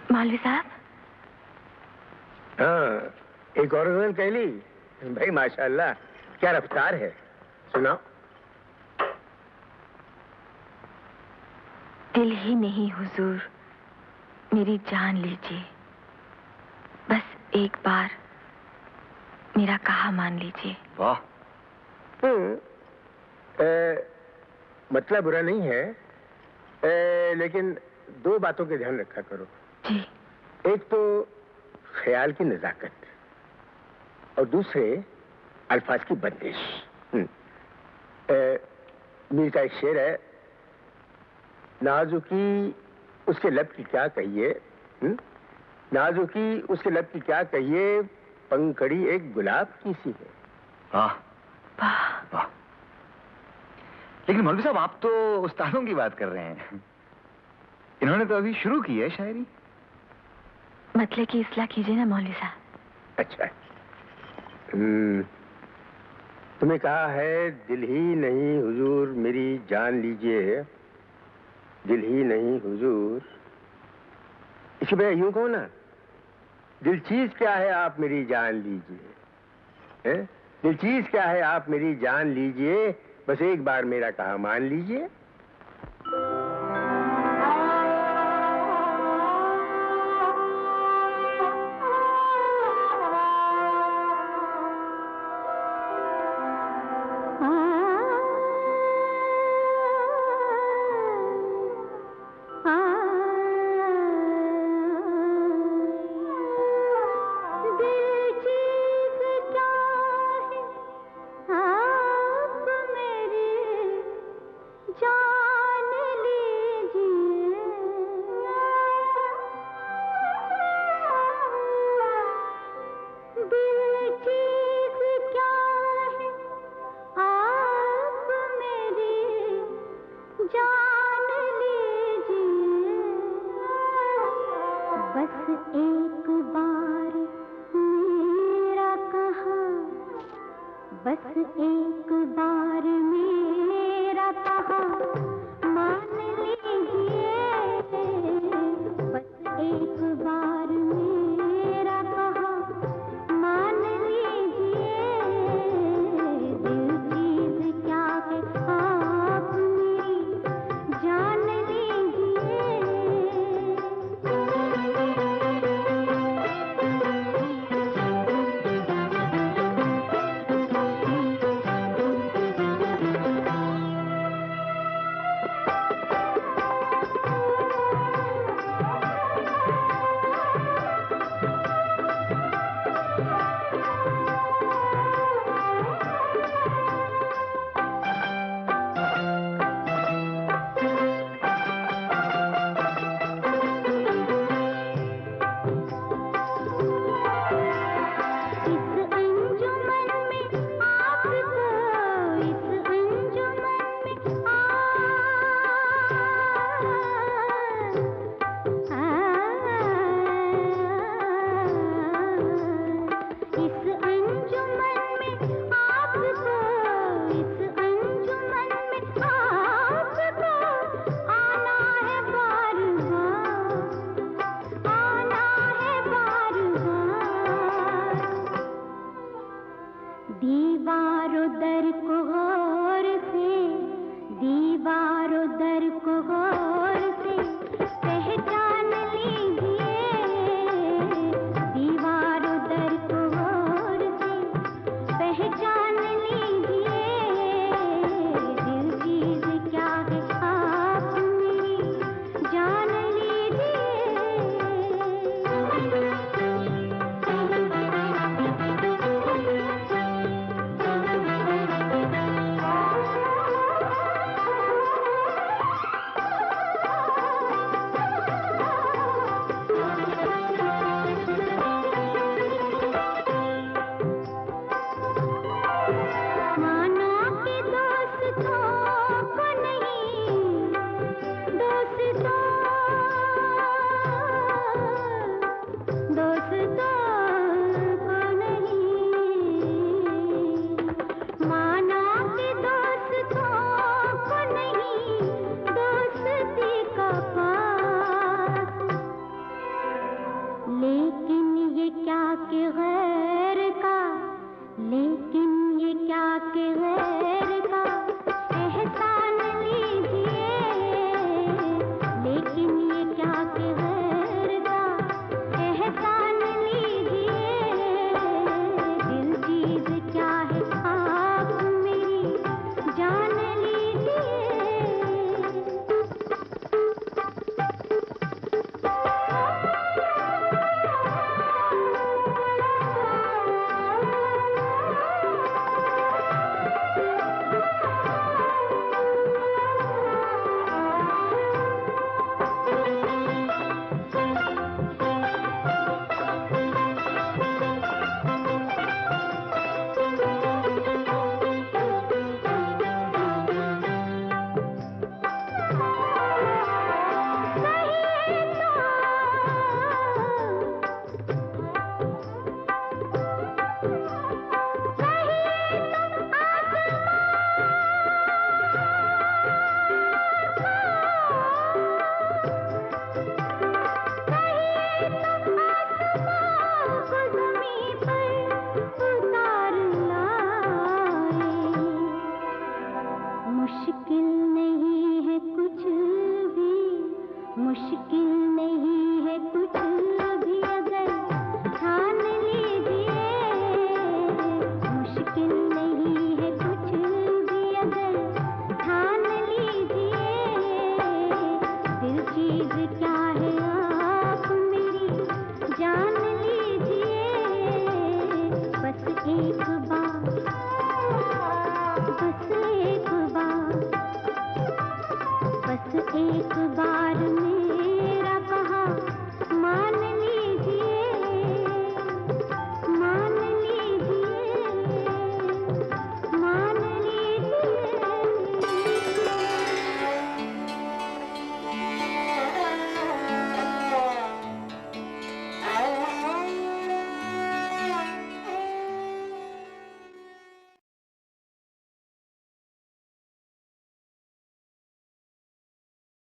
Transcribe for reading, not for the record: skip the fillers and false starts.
मौलवी साहब। हाँ, एक और गजल कह ली भाई, माशाअल्लाह, क्या रफ्तार है। सुनाओ। दिल ही नहीं हुजूर, मेरी जान लीजिए, बस एक बार मेरा कहा मान लीजिए। वाह। मतलब बुरा नहीं है, लेकिन दो बातों के ध्यान रखा करो। जी। एक तो ख्याल की नजाकत और दूसरे अल्फाज की बंदिश। मीर का एक शेर है, नाजुकी उसके लब की क्या कहिए, नाजुकी उसके लब की क्या कहिए, पंखड़ी एक गुलाब की सी है। वाह वाह। लेकिन मौलवी साहब, आप तो उस्तादों की बात कर रहे हैं, इन्होंने तो अभी शुरू की है शायरी। मतलब की इस्लाह कीजिए ना मौलवी साहब। अच्छा, तुम्हें कहा है दिल ही नहीं हुजूर मेरी जान लीजिए, दिल ही नहीं हुजूर। इसी वजह यूं कहो ना, दिल चीज क्या है आप मेरी जान लीजिए, दिल चीज क्या है आप मेरी जान लीजिए, बस एक बार मेरा कहा मान लीजिए। मुश्किल नहीं है कुछ भी अगर ठान लीजिए, मुश्किल नहीं है कुछ भी अगर ठान लीजिए। दिल चीज क्या है आप मेरी जान लीजिए। बस एक बार, बस एक बार, बस एक बार में